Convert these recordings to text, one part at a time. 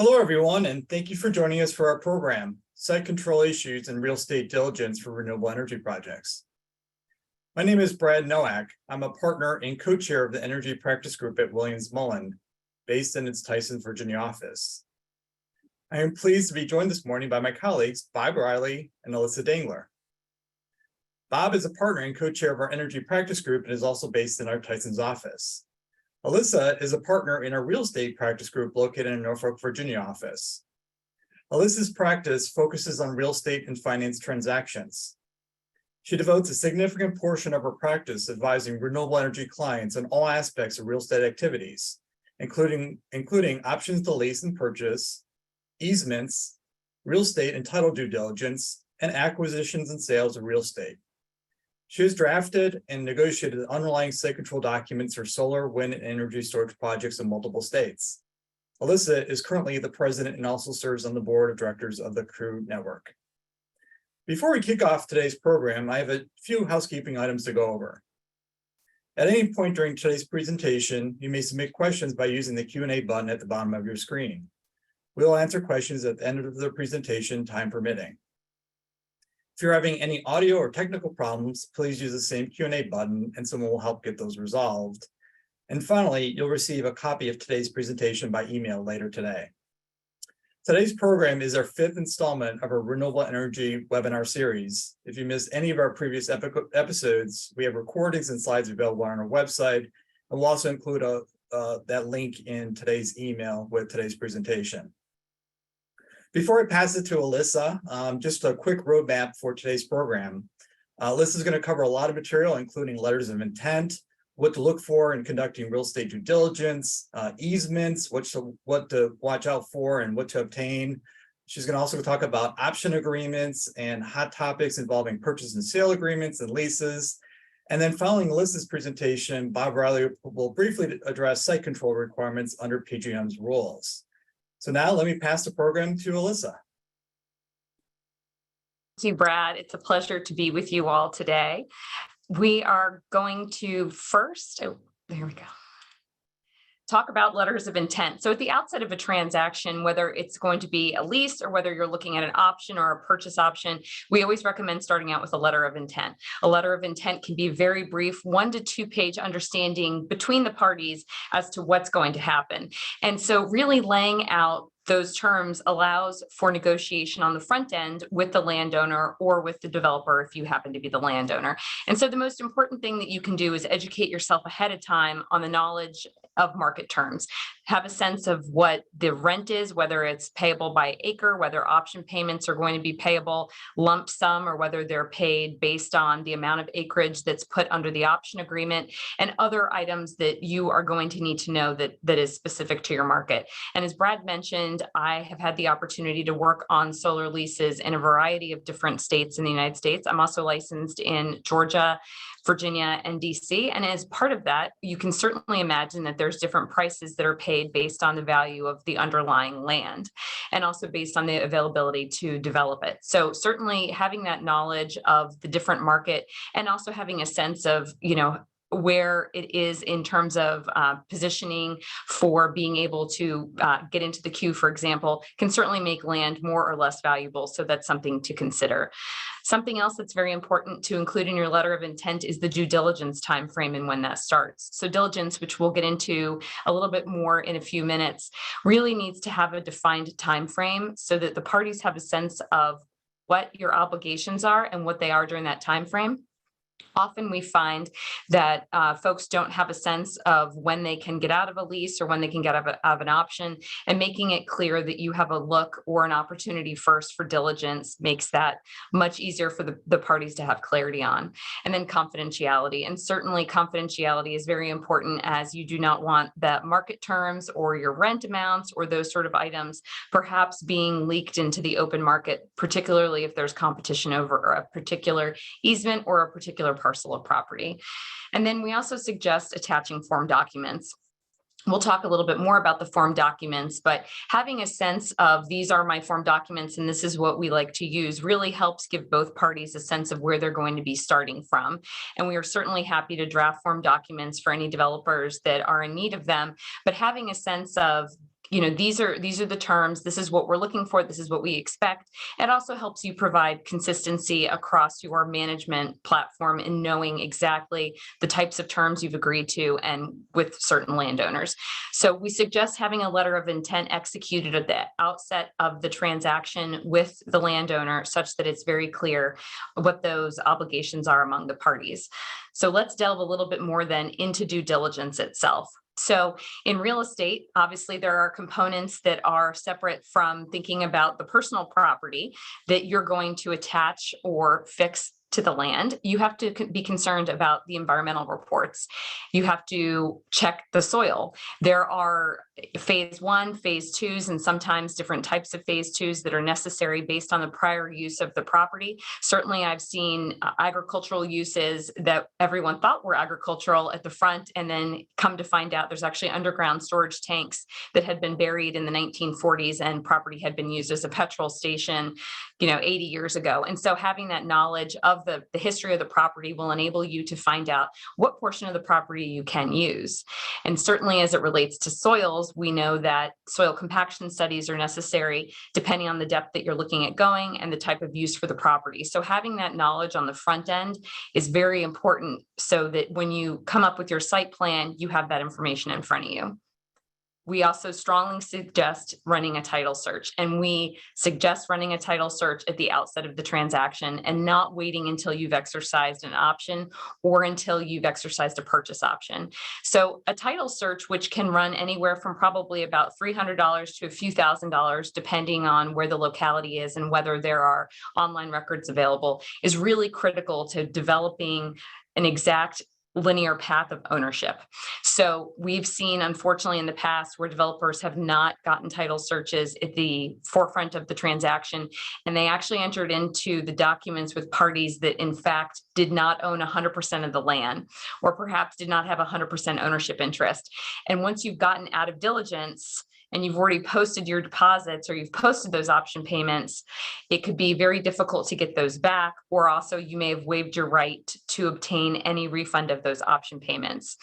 Hello, everyone, and thank you for joining us for our program, Site Control Issues and Real Estate Diligence for Renewable Energy Projects. My name is Brad Nowak. I'm a partner and co-chair of the Energy Practice Group at Williams Mullen, based in its Tysons, Virginia office. I am pleased to be joined this morning by my colleagues, Bob Riley and Alyssa Dangler. Bob is a partner and co-chair of our Energy Practice Group and is also based in our Tysons office. Alyssa is a partner in our real estate practice group located in Norfolk, Virginia office. Alyssa's practice focuses on real estate and finance transactions. She devotes a significant portion of her practice advising renewable energy clients on all aspects of real estate activities, including options to lease and purchase, easements, real estate and title due diligence, and acquisitions and sales of real estate. She has drafted and negotiated the underlying site control documents for solar, wind, and energy storage projects in multiple states. Alyssa is currently the president and also serves on the board of directors of the CREW network. Before we kick off today's program, I have a few housekeeping items to go over. At any point during today's presentation, you may submit questions by using the Q&A button at the bottom of your screen. We will answer questions at the end of the presentation, time permitting. If you're having any audio or technical problems, please use the same Q&A button and someone will help get those resolved. And finally, you'll receive a copy of today's presentation by email later today. Today's program is our fifth installment of our Renewable Energy webinar series. If you missed any of our previous episodes, we have recordings and slides available on our website, and we'll also include that link in today's email with today's presentation. Before I pass it to Alyssa, just a quick roadmap for today's program. Alyssa is going to cover a lot of material, including letters of intent, what to look for in conducting real estate due diligence, easements, what to watch out for and what to obtain. She's going to also talk about option agreements and hot topics involving purchase and sale agreements and leases. And then following Alyssa's presentation, Bob Riley will briefly address site control requirements under PJM's rules. So now let me pass the program to Alyssa. Thank you, Brad. It's a pleasure to be with you all today. We are going to first, there we go, talk about letters of intent. So at the outset of a transaction, whether it's going to be a lease or whether you're looking at an option or a purchase option, we always recommend starting out with a letter of intent. A letter of intent can be very brief, 1 to 2 page understanding between the parties as to what's going to happen. And so really laying out those terms allows for negotiation on the front end with the landowner or with the developer if you happen to be the landowner. And so the most important thing that you can do is educate yourself ahead of time on the knowledge of market terms. Have a sense of what the rent is, whether it's payable by acre, whether option payments are going to be payable lump sum, or whether they're paid based on the amount of acreage that's put under the option agreement, and other items that you are going to need to know that is specific to your market. And as Brad mentioned, I have had the opportunity to work on solar leases in a variety of different states in the United States. I'm also licensed in Georgia, Virginia, and DC. And as part of that, you can certainly imagine that there's different prices that are paid based on the value of the underlying land and also based on the availability to develop it. So certainly having that knowledge of the different market and also having a sense of, where it is in terms of positioning for being able to get into the queue, for example, can certainly make land more or less valuable. So that's something to consider. Something else that's very important to include in your letter of intent is the due diligence timeframe and when that starts. So diligence, which we'll get into a little bit more in a few minutes, really needs to have a defined timeframe so that the parties have a sense of what your obligations are and what they are during that timeframe. Often we find that folks don't have a sense of when they can get out of a lease or when they can get out of an option, and making it clear that you have a look or an opportunity first for diligence makes that much easier for the parties to have clarity on. And then confidentiality. And certainly confidentiality is very important, as you do not want the market terms or your rent amounts or those sort of items perhaps being leaked into the open market, particularly if there's competition over a particular easement or a particular parcel of property. And then we also suggest attaching form documents. We'll talk a little bit more about the form documents, but having a sense of these are my form documents and this is what we like to use really helps give both parties a sense of where they're going to be starting from. And we are certainly happy to draft form documents for any developers that are in need of them, but having a sense of these are the terms, this is what we're looking for, this is what we expect. It also helps you provide consistency across your management platform in knowing exactly the types of terms you've agreed to and with certain landowners. So we suggest having a letter of intent executed at the outset of the transaction with the landowner such that it's very clear what those obligations are among the parties. So let's delve a little bit more then into due diligence itself. So in real estate, obviously, there are components that are separate from thinking about the personal property that you're going to attach or fix to the land. You have to be concerned about the environmental reports. You have to check the soil. There are phase 1, phase 2s, and sometimes different types of phase 2s that are necessary based on the prior use of the property. Certainly, I've seen agricultural uses that everyone thought were agricultural at the front, and then come to find out there's actually underground storage tanks that had been buried in the 1940s, and property had been used as a petrol station, 80 years ago. And so having that knowledge of the history of the property will enable you to find out what portion of the property you can use. And certainly as it relates to soils, we know that soil compaction studies are necessary depending on the depth that you're looking at going and the type of use for the property. So having that knowledge on the front end is very important so that when you come up with your site plan, you have that information in front of you. We also strongly suggest running a title search, and we suggest running a title search at the outset of the transaction and not waiting until you've exercised an option or until you've exercised a purchase option. So a title search, which can run anywhere from probably about $300 to a few $1,000s, depending on where the locality is and whether there are online records available, is really critical to developing an exact linear path of ownership. So we've seen, unfortunately, in the past where developers have not gotten title searches at the forefront of the transaction, and they actually entered into the documents with parties that in fact did not own 100% of the land, or perhaps did not have 100% ownership interest. And once you've gotten out of diligence, and you've already posted your deposits or you've posted those option payments, it could be very difficult to get those back, or also you may have waived your right to obtain any refund of those option payments.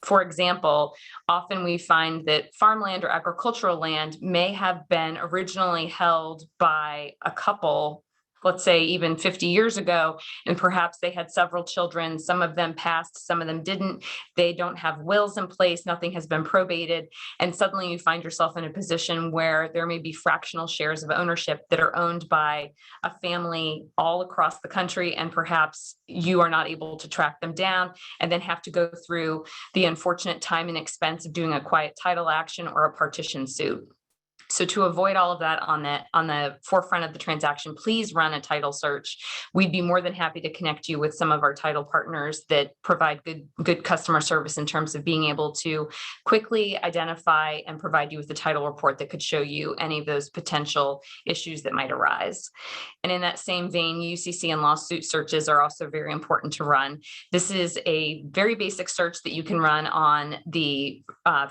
For example, often we find that farmland or agricultural land may have been originally held by a couple, let's say even 50 years ago, and perhaps they had several children. Some of them passed, some of them didn't. They don't have wills in place, nothing has been probated. And suddenly you find yourself in a position where there may be fractional shares of ownership that are owned by a family all across the country, and perhaps you are not able to track them down and then have to go through the unfortunate time and expense of doing a quiet title action or a partition suit. So to avoid all of that on the forefront of the transaction, please run a title search. We'd be more than happy to connect you with some of our title partners that provide good customer service in terms of being able to quickly identify and provide you with the title report that could show you any of those potential issues that might arise. And in that same vein, UCC and lawsuit searches are also very important to run. This is a very basic search that you can run on the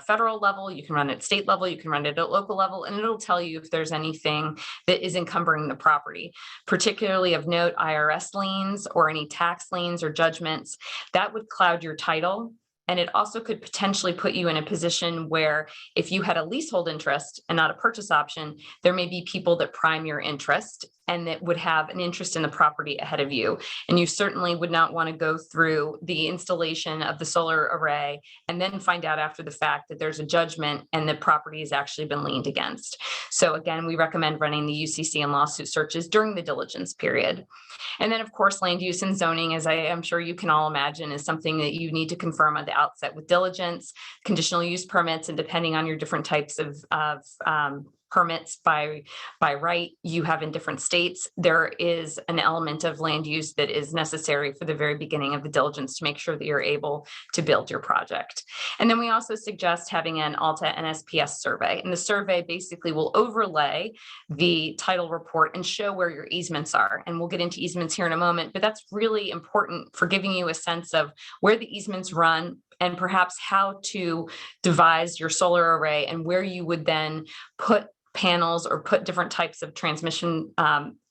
federal level, you can run at state level, you can run it at local level, and it'll tell you if there's anything that is encumbering the property. Particularly of note, IRS liens or any tax liens or judgments, that would cloud your title. And it also could potentially put you in a position where if you had a leasehold interest and not a purchase option, there may be people that prime your interest and that would have an interest in the property ahead of you. And you certainly would not want to go through the installation of the solar array and then find out after the fact that there's a judgment and the property has actually been liened against. So again, we recommend running the UCC and lawsuit searches during the diligence period. And then of course, land use and zoning, as I am sure you can all imagine, is something that you need to confirm at the outset with diligence, conditional use permits, and depending on your different types of permits by right you have in different states, there is an element of land use that is necessary for the very beginning of the diligence to make sure that you're able to build your project. And then we also suggest having an Alta NSPS survey. And the survey basically will overlay the title report and show where your easements are. And we'll get into easements here in a moment, but that's really important for giving you a sense of where the easements run and perhaps how to devise your solar array and where you would then put panels or put different types of transmission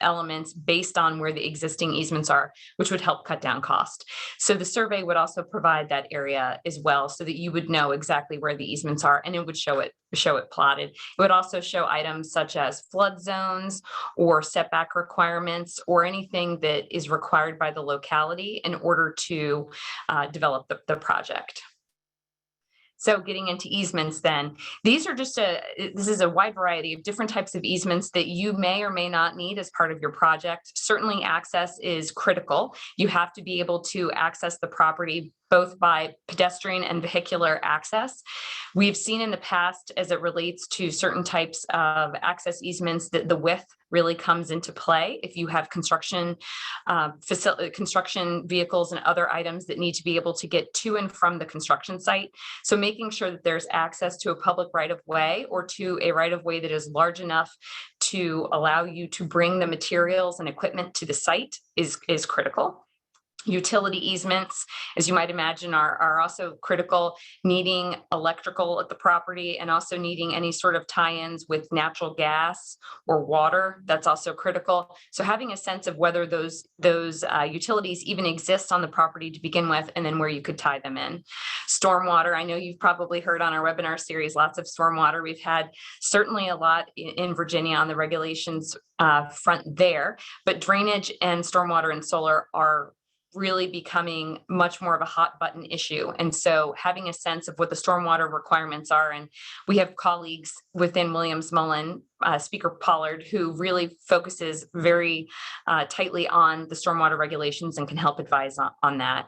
elements based on where the existing easements are, which would help cut down cost. So the survey would also provide that area as well, so that you would know exactly where the easements are, and it would show it plotted. It would also show items such as flood zones or setback requirements or anything that is required by the locality in order to develop the project. So getting into easements then, these are this is a wide variety of different types of easements that you may or may not need as part of your project. Certainly access is critical. You have to be able to access the property both by pedestrian and vehicular access. We've seen in the past, as it relates to certain types of access easements, that the width really comes into play if you have construction vehicles and other items that need to be able to get to and from the construction site. So making sure that there's access to a public right-of-way or to a right-of-way that is large enough to allow you to bring the materials and equipment to the site is critical. Utility easements, as you might imagine, are also critical, needing electrical at the property and also needing any sort of tie-ins with natural gas or water. That's also critical. So having a sense of whether those utilities even exist on the property to begin with, and then where you could tie them in. Stormwater, I know you've probably heard on our webinar series, lots of stormwater. We've had certainly a lot in Virginia on the regulations front there, but drainage and stormwater and solar are really becoming much more of a hot button issue. And so having a sense of what the stormwater requirements are, and we have colleagues within Williams-Mullen, Speaker Pollard, who really focuses very tightly on the stormwater regulations and can help advise on that.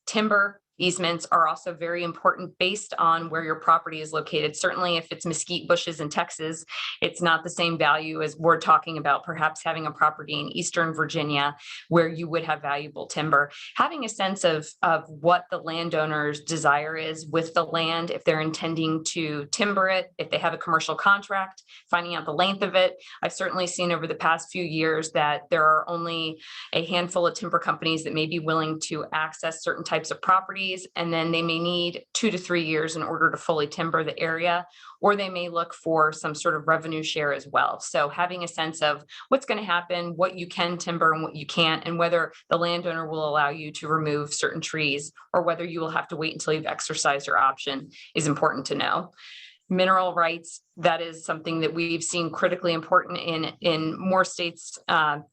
Timber easements are also very important based on where your property is located. Certainly, if it's mesquite bushes in Texas, it's not the same value as we're talking about perhaps having a property in Eastern Virginia where you would have valuable timber. Having a sense of what the landowner's desire is with the land, if they're intending to timber it, if they have a commercial contract, finding out the length of it. I've certainly seen over the past few years that there are only a handful of timber companies that may be willing to access certain types of properties, and then they may need 2 to 3 years in order to fully timber the area, or they may look for some sort of revenue share as well. So having a sense of what's going to happen, what you can timber and what you can't, and whether the landowner will allow you to remove certain trees or whether you will have to wait until you've exercised your option is important to know. Mineral rights, that is something that we've seen critically important in more states than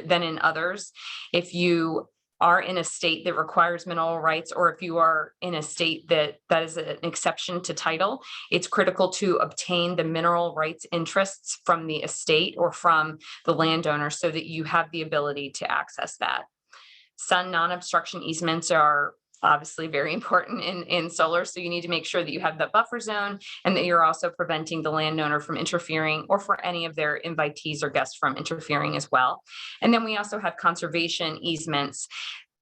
in others. If you are in a state that requires mineral rights, or if you are in a state that is an exception to title, it's critical to obtain the mineral rights interests from the estate or from the landowner so that you have the ability to access that. Sun non-obstruction easements are obviously very important in solar. So you need to make sure that you have that buffer zone and that you're also preventing the landowner from interfering, or for any of their invitees or guests from interfering as well. And then we also have conservation easements.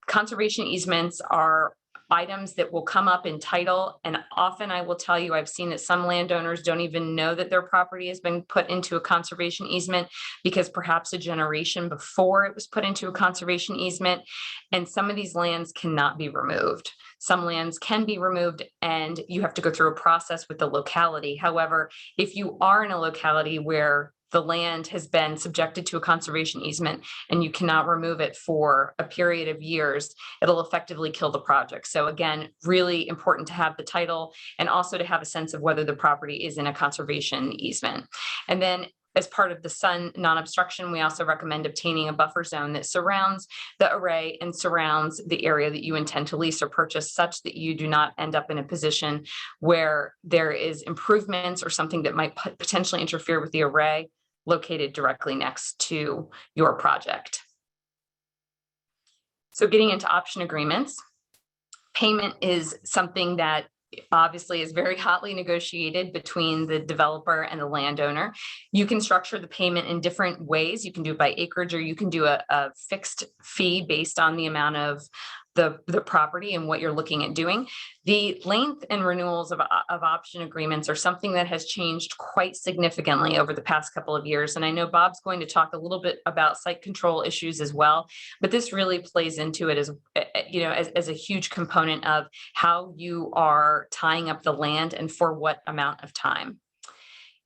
Conservation easements are items that will come up in title. And often I will tell you, I've seen that some landowners don't even know that their property has been put into a conservation easement because perhaps a generation before it was put into a conservation easement. And some of these lands cannot be removed. Some lands can be removed and you have to go through a process with the locality. However, if you are in a locality where the land has been subjected to a conservation easement and you cannot remove it for a period of years, it'll effectively kill the project. So again, really important to have the title and also to have a sense of whether the property is in a conservation easement. And then as part of the sun non-obstruction, we also recommend obtaining a buffer zone that surrounds the array and surrounds the area that you intend to lease or purchase, such that you do not end up in a position where there is improvements or something that might potentially interfere with the array located directly next to your project. So getting into option agreements, payment is something that obviously is very hotly negotiated between the developer and the landowner. You can structure the payment in different ways. You can do it by acreage, or you can do a fixed fee based on the amount of the property and what you're looking at doing. The length and renewals of option agreements are something that has changed quite significantly over the past couple of years. And I know Bob's going to talk a little bit about site control issues as well, but this really plays into it as a huge component of how you are tying up the land and for what amount of time.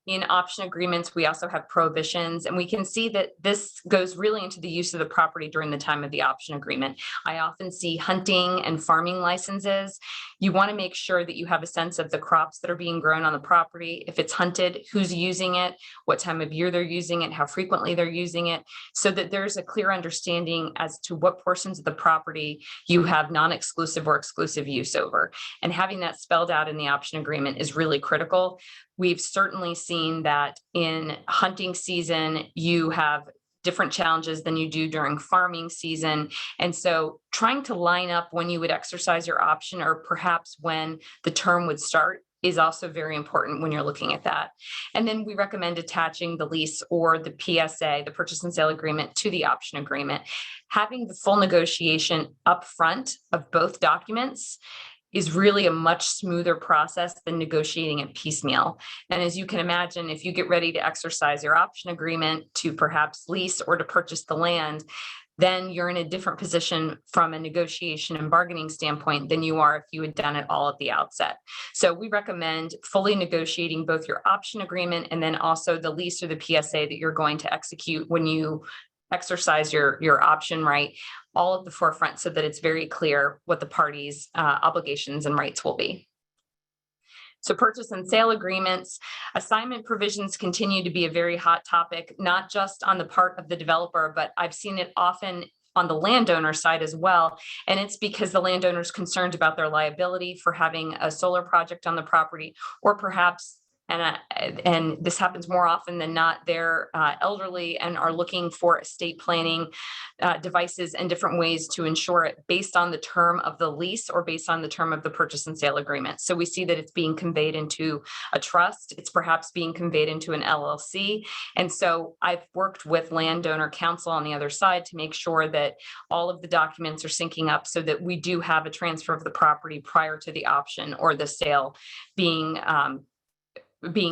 In option agreements, we also have prohibitions, and we can see that this goes really into the use of the property during the time of the option agreement. I often see hunting and farming licenses. You want to make sure that you have a sense of the crops that are being grown on the property. If it's hunted, who's using it, what time of year they're using it, how frequently they're using it, so that there's a clear understanding as to what portions of the property you have non-exclusive or exclusive use over. And having that spelled out in the option agreement is really critical. We've certainly seen that in hunting season, you have different challenges than you do during farming season. And so trying to line up when you would exercise your option, or perhaps when the term would start, is also very important when you're looking at that. And then we recommend attaching the lease or the PSA, the purchase and sale agreement, to the option agreement. Having the full negotiation upfront of both documents is really a much smoother process than negotiating it piecemeal. And as you can imagine, if you get ready to exercise your option agreement to perhaps lease or to purchase the land, then you're in a different position from a negotiation and bargaining standpoint than you are if you had done it all at the outset. So we recommend fully negotiating both your option agreement and then also the lease or the PSA that you're going to execute when you exercise your option right, all at the forefront, so that it's very clear what the parties' obligations and rights will be. So purchase and sale agreements, assignment provisions continue to be a very hot topic, not just on the part of the developer, but I've seen it often on the landowner side as well. And it's because the landowner is concerned about their liability for having a solar project on the property, or perhaps, and this happens more often than not, they're elderly and are looking for estate planning devices and different ways to ensure it based on the term of the lease or based on the term of the purchase and sale agreement. So we see that it's being conveyed into a trust. It's perhaps being conveyed into an LLC. And so I've worked with landowner counsel on the other side to make sure that all of the documents are syncing up so that we do have a transfer of the property prior to the option or the sale being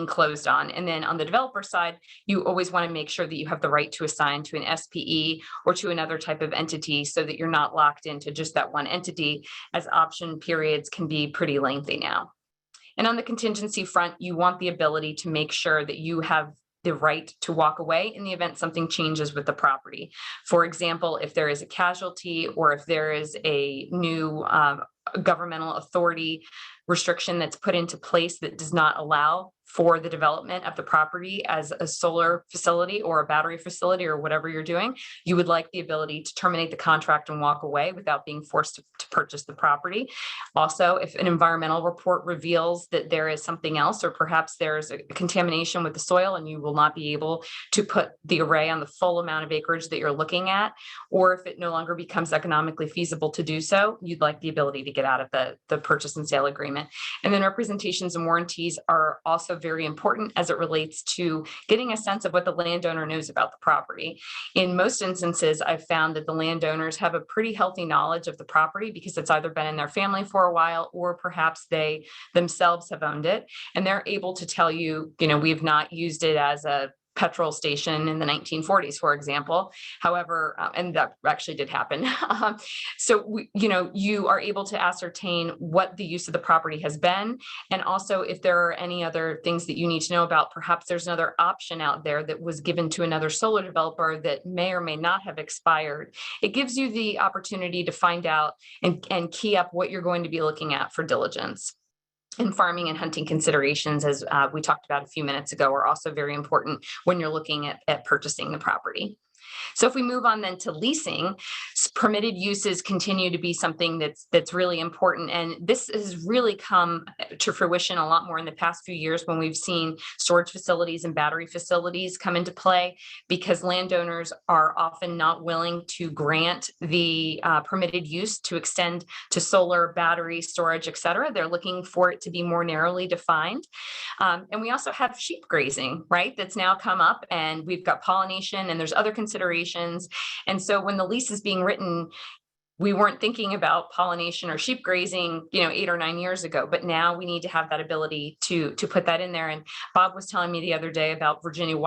closed on. And then on the developer side, you always want to make sure that you have the right to assign to an SPE or to another type of entity, so that you're not locked into just that one entity, as option periods can be pretty lengthy now. And on the contingency front, you want the ability to make sure that you have the right to walk away in the event something changes with the property. For example, if there is a casualty, or if there is a new governmental authority restriction that's put into place that does not allow for the development of the property as a solar facility or a battery facility or whatever you're doing, you would like the ability to terminate the contract and walk away without being forced to purchase the property. Also, if an environmental report reveals that there is something else, or perhaps there's a contamination with the soil and you will not be able to put the array on the full amount of acreage that you're looking at, or if it no longer becomes economically feasible to do so, you'd like the ability to get out of the purchase and sale agreement. And then representations and warranties are also very important as it relates to getting a sense of what the landowner knows about the property. In most instances, I've found that the landowners have a pretty healthy knowledge of the property because it's either been in their family for a while, or perhaps they themselves have owned it. And they're able to tell you, we've not used it as a petrol station in the 1940s, for example. However, and that actually did happen. So, you are able to ascertain what the use of the property has been. And also, if there are any other things that you need to know about, perhaps there's another option out there that was given to another solar developer that may or may not have expired. It gives you the opportunity to find out and key up what you're going to be looking at for diligence. And farming and hunting considerations, as we talked about a few minutes ago, are also very important when you're looking at purchasing the property. So if we move on then to leasing, permitted uses continue to be something that's really important. And this has really come to fruition a lot more in the past few years when we've seen storage facilities and battery facilities come into play, because landowners are often not willing to grant the permitted use to extend to solar, battery, storage, et cetera. They're looking for it to be more narrowly defined. And we also have sheep grazing, right? That's now come up, and we've got pollination, and there's other considerations. And so when the lease is being written, we weren't thinking about pollination or sheep grazing, 8 or 9 years ago, but now we need to have that ability to put that in there. And Bob was telling me the other day about Virginia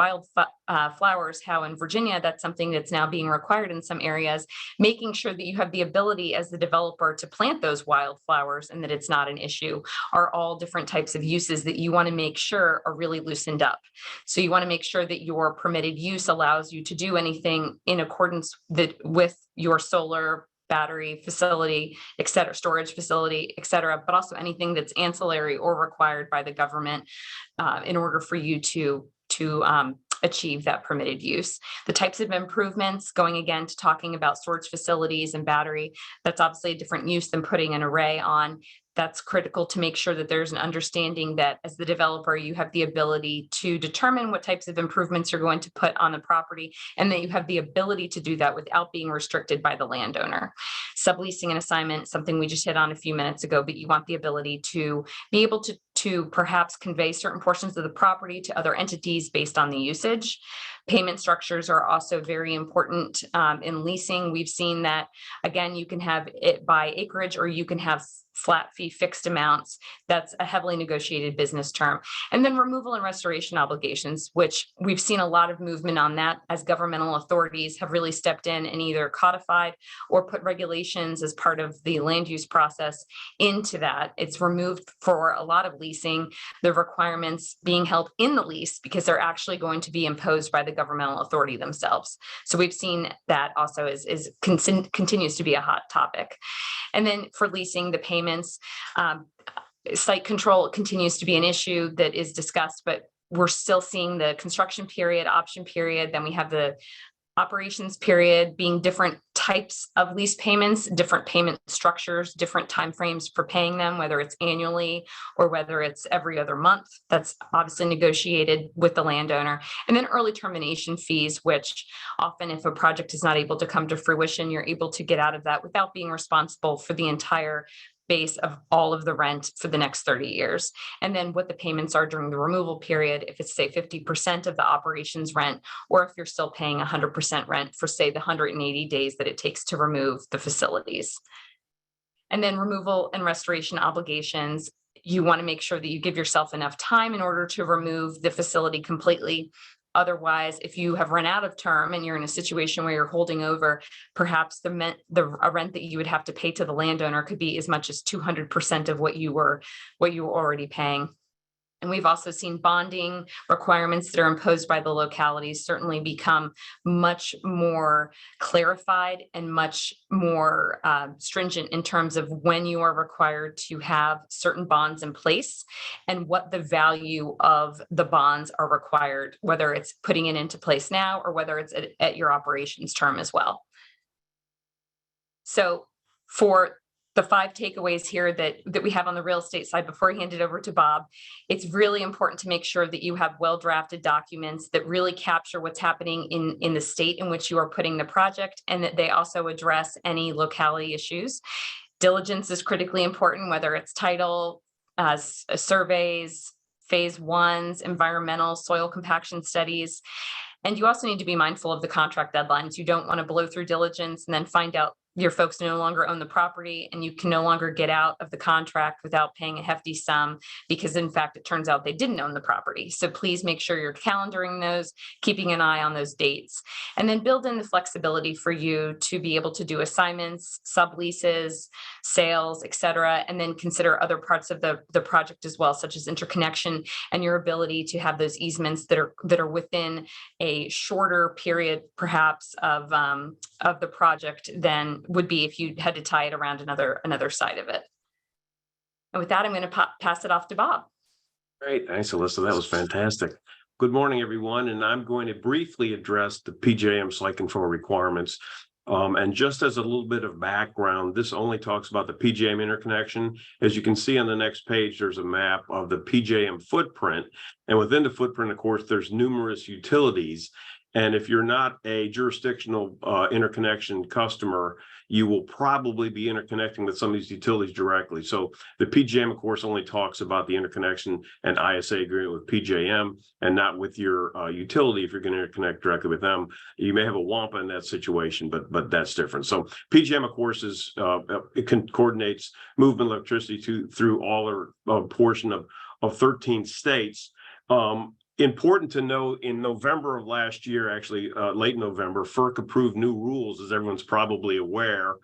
flowers, how in Virginia, that's something that's now being required in some areas, making sure that you have the ability as the developer to plant those wildflowers and that it's not an issue, are all different types of uses that you want to make sure are really loosened up. So you want to make sure that your permitted use allows you to do anything in accordance with your solar battery facility, et cetera, storage facility, et cetera, but also anything that's ancillary or required by the government in order for you to achieve that permitted use. The types of improvements, going again to talking about storage facilities and battery, that's obviously a different use than putting an array on. That's critical to make sure that there's an understanding that as the developer, you have the ability to determine what types of improvements you're going to put on the property, and that you have the ability to do that without being restricted by the landowner. Subleasing and assignment, something we just hit on a few minutes ago, but you want the ability to be able to perhaps convey certain portions of the property to other entities based on the usage. Payment structures are also very important in leasing. We've seen that, again, you can have it by acreage or you can have flat fee fixed amounts. That's a heavily negotiated business term. And then removal and restoration obligations, which we've seen a lot of movement on that as governmental authorities have really stepped in and either codified or put regulations as part of the land use process into that. It's removed for a lot of leasing, the requirements being held in the lease because they're actually going to be imposed by the governmental authority themselves. So we've seen that also continues to be a hot topic. And then for leasing, the payments, site control continues to be an issue that is discussed, but we're still seeing the construction period, option period. Then we have the operations period being different types of lease payments, different payment structures, different timeframes for paying them, whether it's annually or whether it's every other month. That's obviously negotiated with the landowner. And then early termination fees, which often if a project is not able to come to fruition, you're able to get out of that without being responsible for the entire base of all of the rent for the next 30 years. And then what the payments are during the removal period, if it's say 50% of the operations rent, or if you're still paying 100% rent for say the 180 days that it takes to remove the facilities. And then removal and restoration obligations, you want to make sure that you give yourself enough time in order to remove the facility completely. Otherwise, if you have run out of term and you're in a situation where you're holding over, perhaps the rent that you would have to pay to the landowner could be as much as 200% of what you were already paying. And we've also seen bonding requirements that are imposed by the localities certainly become much more clarified and much more stringent in terms of when you are required to have certain bonds in place and what the value of the bonds are required, whether it's putting it into place now or whether it's at your operations term as well. So for the 5 takeaways here that we have on the real estate side before I hand it over to Bob, it's really important to make sure that you have well-drafted documents that really capture what's happening in the state in which you are putting the project, and that they also address any locality issues. Diligence is critically important, whether it's title, surveys, phase 1s, environmental, soil compaction studies. And you also need to be mindful of the contract deadlines. You don't want to blow through diligence and then find out your folks no longer own the property and you can no longer get out of the contract without paying a hefty sum because in fact, it turns out they didn't own the property. So please make sure you're calendaring those, keeping an eye on those dates, and then build in the flexibility for you to be able to do assignments, subleases, sales, et cetera, and then consider other parts of the project as well, such as interconnection and your ability to have those easements that are within a shorter period, perhaps of the project than would be if you had to tie it around another side of it. And with that, I'm going to pass it off to Bob. Great. Thanks, Alyssa. That was fantastic. Good morning, everyone. And I'm going to briefly address the PJM site control requirements. And just as a little bit of background, this only talks about the PJM interconnection. As you can see on the next page, there's a map of the PJM footprint. And within the footprint, of course, there's numerous utilities. And if you're not a jurisdictional interconnection customer, you will probably be interconnecting with some of these utilities directly. So the PJM, of course, only talks about the interconnection and ISA agreement with PJM and not with your utility if you're going to interconnect directly with them. You may have a WAMPA in that situation, but that's different. So PJM, of course, it coordinates movement of electricity through all or a portion of 13 states. Important to know, in November of last year, actually late November, FERC approved new rules, as everyone's probably aware,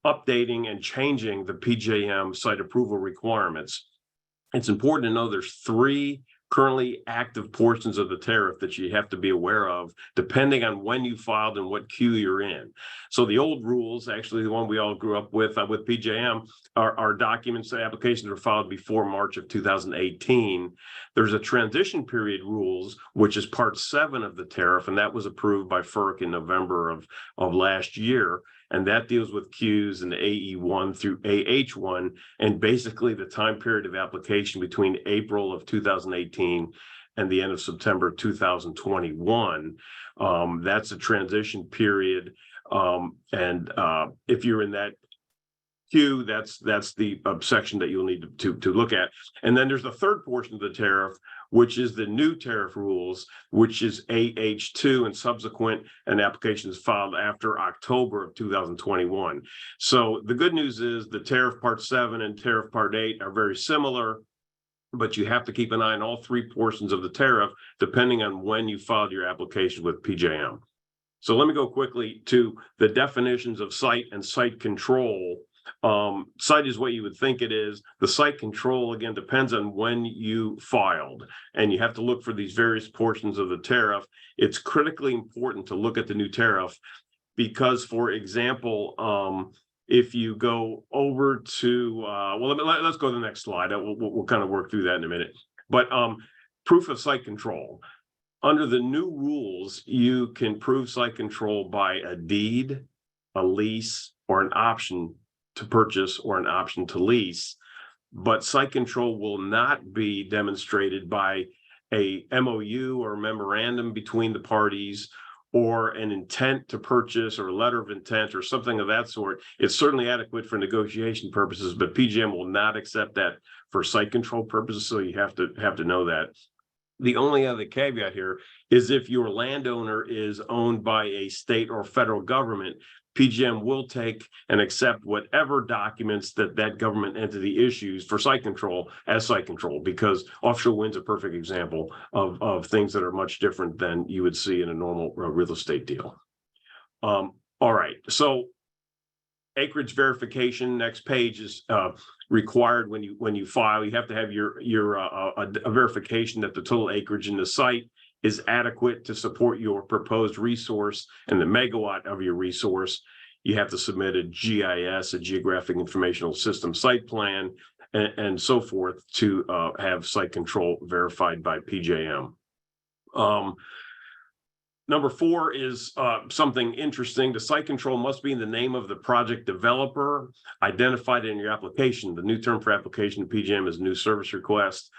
updating and changing the PJM site approval requirements. It's important to know there's 3 currently active portions of the tariff that you have to be aware of, depending on when you filed and what queue you're in. So the old rules, actually the one we all grew up with PJM, are documents, the applications were filed before March of 2018. There's a transition period rules, which is part 7 of the tariff, and that was approved by FERC in November of last year. And that deals with queues in AE1 through AH1, and basically the time period of application between April of 2018 and the end of September 2021. That's a transition period. And if you're in that queue, that's the section that you'll need to look at. And then there's the third portion of the tariff, which is the new tariff rules, which is AH2 and subsequent, and applications filed after October of 2021. So the good news is the tariff part 7 and tariff part 8 are very similar, but you have to keep an eye on all 3 portions of the tariff, depending on when you filed your application with PJM. So let me go quickly to the definitions of site and site control. Site is what you would think it is. The site control, again, depends on when you filed, and you have to look for these various portions of the tariff. It's critically important to look at the new tariff because, for example, if you go over to, let's go to the next slide. We'll kind of work through that in a minute. But proof of site control. Under the new rules, you can prove site control by a deed, a lease, or an option to purchase or an option to lease, but site control will not be demonstrated by a MOU or memorandum between the parties or an intent to purchase or a letter of intent or something of that sort. It's certainly adequate for negotiation purposes, but PJM will not accept that for site control purposes, so you have to know that. The only other caveat here is if your landowner is owned by a state or federal government, PJM will take and accept whatever documents that government entity issues for site control as site control, because offshore wind's a perfect example of things that are much different than you would see in a normal real estate deal. All right, so acreage verification, next page, is required when you file. You have to have a verification that the total acreage in the site is adequate to support your proposed resource and the megawatt of your resource. You have to submit a GIS, a Geographic Informational System site plan, and so forth to have site control verified by PJM. Number 4 is something interesting. The site control must be in the name of the project developer identified in your application. The new term for application to PJM is new service request.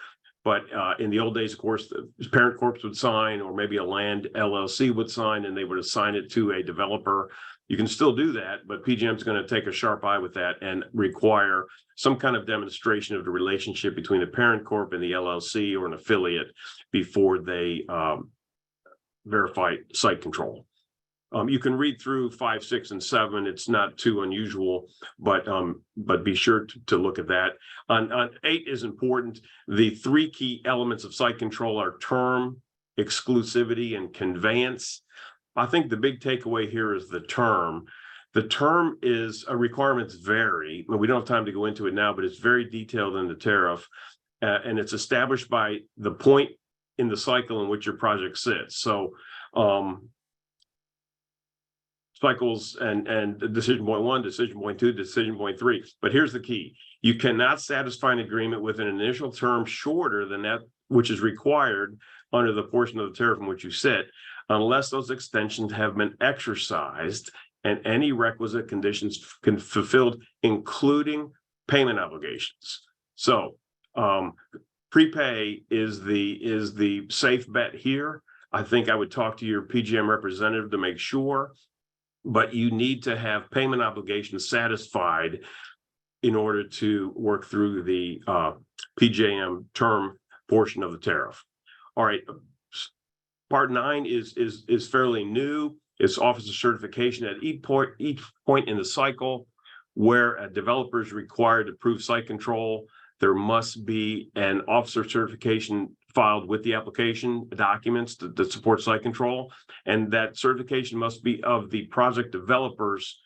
But in the old days, of course, the parent corps would sign, or maybe a land LLC would sign, and they would assign it to a developer. You can still do that, but PJM is going to take a sharp eye with that and require some kind of demonstration of the relationship between the parent corp and the LLC or an affiliate before they verify site control. You can read through 5, 6, and 7. It's not too unusual, but be sure to look at that. On 8 is important. The 3 key elements of site control are term, exclusivity, and conveyance. I think the big takeaway here is the term. The term is requirements vary. We don't have time to go into it now, but it's very detailed in the tariff, and it's established by the point in the cycle in which your project sits. So cycles and decision point 1, decision point 2, decision point 3. But here's the key. You cannot satisfy an agreement with an initial term shorter than that which is required under the portion of the tariff in which you sit, unless those extensions have been exercised and any requisite conditions fulfilled, including payment obligations. So prepay is the safe bet here. I think I would talk to your PJM representative to make sure, but you need to have payment obligations satisfied in order to work through the PJM term portion of the tariff. All right, part 9 is fairly new. It's officer certification at each point in the cycle where a developer is required to prove site control. There must be an officer certification filed with the application documents that support site control, and that certification must be of the project developer's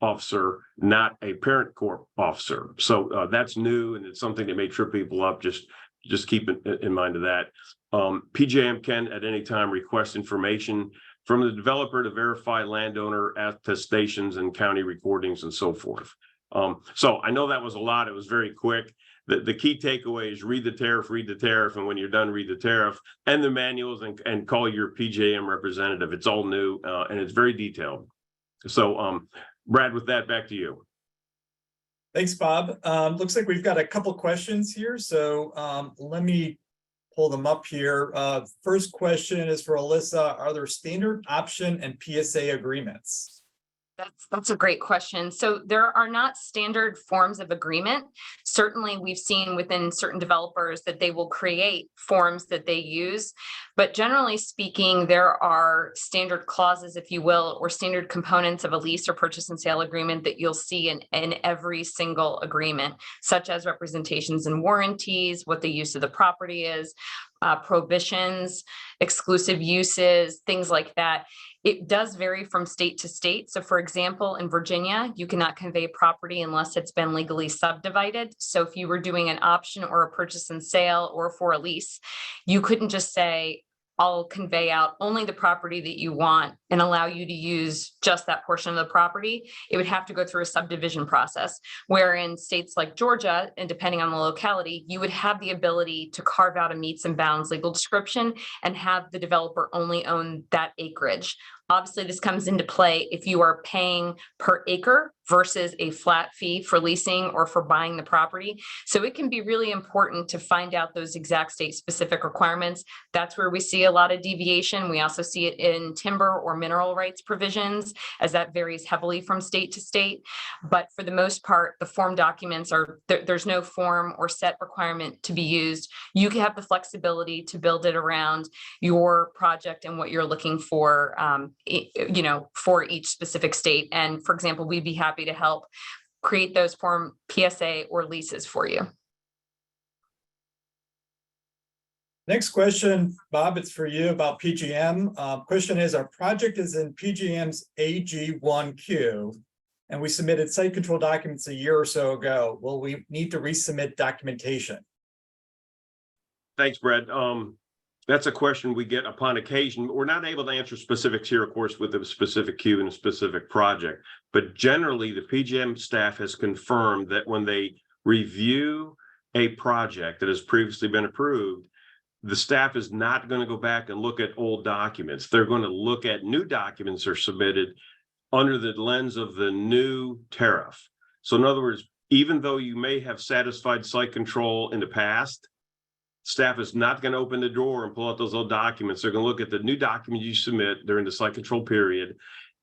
officer, not a parent corp officer. So that's new, and it's something that may trip people up. Just keep in mind of that. PJM can at any time request information from the developer to verify landowner attestations and county recordings and so forth. So I know that was a lot. It was very quick. The key takeaway is read the tariff, and when you're done, read the tariff and the manuals and call your PJM representative. It's all new and it's very detailed. So Brad, with that, back to you. Thanks, Bob. Looks like we've got a couple questions here, so let me pull them up here. First question is for Alyssa. Are there standard option and PSA agreements? That's a great question. So there are not standard forms of agreement. Certainly, we've seen within certain developers that they will create forms that they use, but generally speaking, there are standard clauses, if you will, or standard components of a lease or purchase and sale agreement that you'll see in every single agreement, such as representations and warranties, what the use of the property is, prohibitions, exclusive uses, things like that. It does vary from state to state. So for example, in Virginia, you cannot convey property unless it's been legally subdivided. So if you were doing an option or a purchase and sale or for a lease, you couldn't just say, I'll convey out only the property that you want and allow you to use just that portion of the property. It would have to go through a subdivision process, where in states like Georgia, and depending on the locality, you would have the ability to carve out a meets and bounds legal description and have the developer only own that acreage. Obviously, this comes into play if you are paying per acre versus a flat fee for leasing or for buying the property. So it can be really important to find out those exact state specific requirements. That's where we see a lot of deviation. We also see it in timber or mineral rights provisions, as that varies heavily from state to state. But for the most part, the form documents are, there's no form or set requirement to be used. You can have the flexibility to build it around your project and what you're looking for, for each specific state. And for example, we'd be happy to help create those form PSA or leases for you. Next question, Bob, it's for you about PJM. Question is, our project is in PJM's AG1 and we submitted site control documents a year or so ago. Will we need to resubmit documentation? Thanks, Brad. That's a question we get upon occasion. We're not able to answer specifics here, of course, with a specific queue and a specific project, but generally the PJM staff has confirmed that when they review a project that has previously been approved, the staff is not going to go back and look at old documents. They're going to look at new documents that are submitted under the lens of the new tariff. So in other words, even though you may have satisfied site control in the past, staff is not going to open the door and pull out those old documents. They're going to look at the new document you submit during the site control period,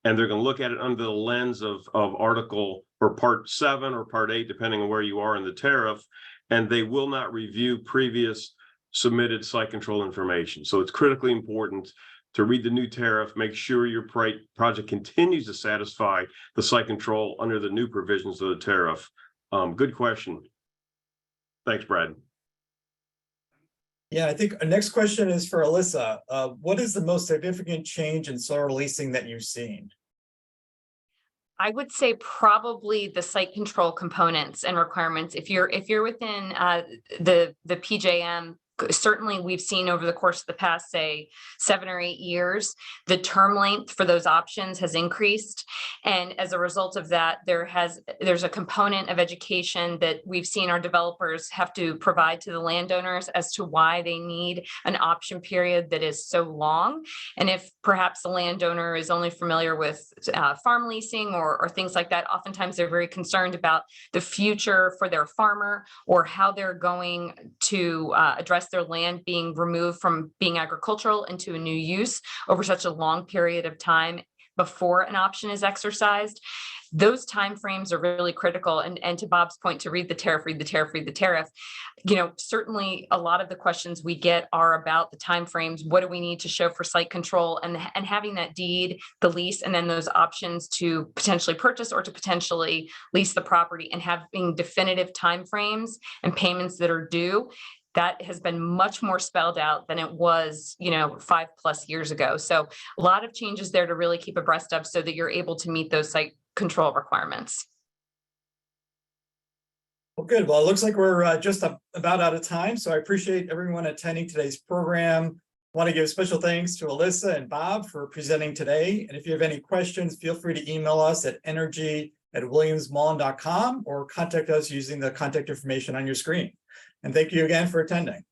and they're going to look at it under the lens of Article or Part 7 or Part 8, depending on where you are in the tariff, and they will not review previous submitted site control information. So it's critically important to read the new tariff, make sure your project continues to satisfy the site control under the new provisions of the tariff. Good question. Thanks, Brad. Yeah, I think our next question is for Alyssa. What is the most significant change in solar leasing that you've seen? I would say probably the site control components and requirements. If you're within the PJM certainly we've seen over the course of the past, say, 7 or 8 years, the term length for those options has increased. And as a result of that, there's a component of education that we've seen our developers have to provide to the landowners as to why they need an option period that is so long. And if perhaps the landowner is only familiar with farm leasing or things like that, oftentimes they're very concerned about the future for their farmer or how they're going to address their land being removed from being agricultural into a new use over such a long period of time before an option is exercised. Those timeframes are really critical. And to Bob's point, to read the tariff, read the tariff, read the tariff. Certainly a lot of the questions we get are about the timeframes. What do we need to show for site control, and having that deed, the lease, and then those options to potentially purchase or to potentially lease the property, and having definitive timeframes and payments that are due. That has been much more spelled out than it was, 5+ years ago. So a lot of changes there to really keep abreast of so that you're able to meet those site control requirements. Well, good. Well, it looks like we're just about out of time. So I appreciate everyone attending today's program. I want to give special thanks to Alyssa and Bob for presenting today. And if you have any questions, feel free to email us at energy@williamsmullen.com or contact us using the contact information on your screen. And thank you again for attending.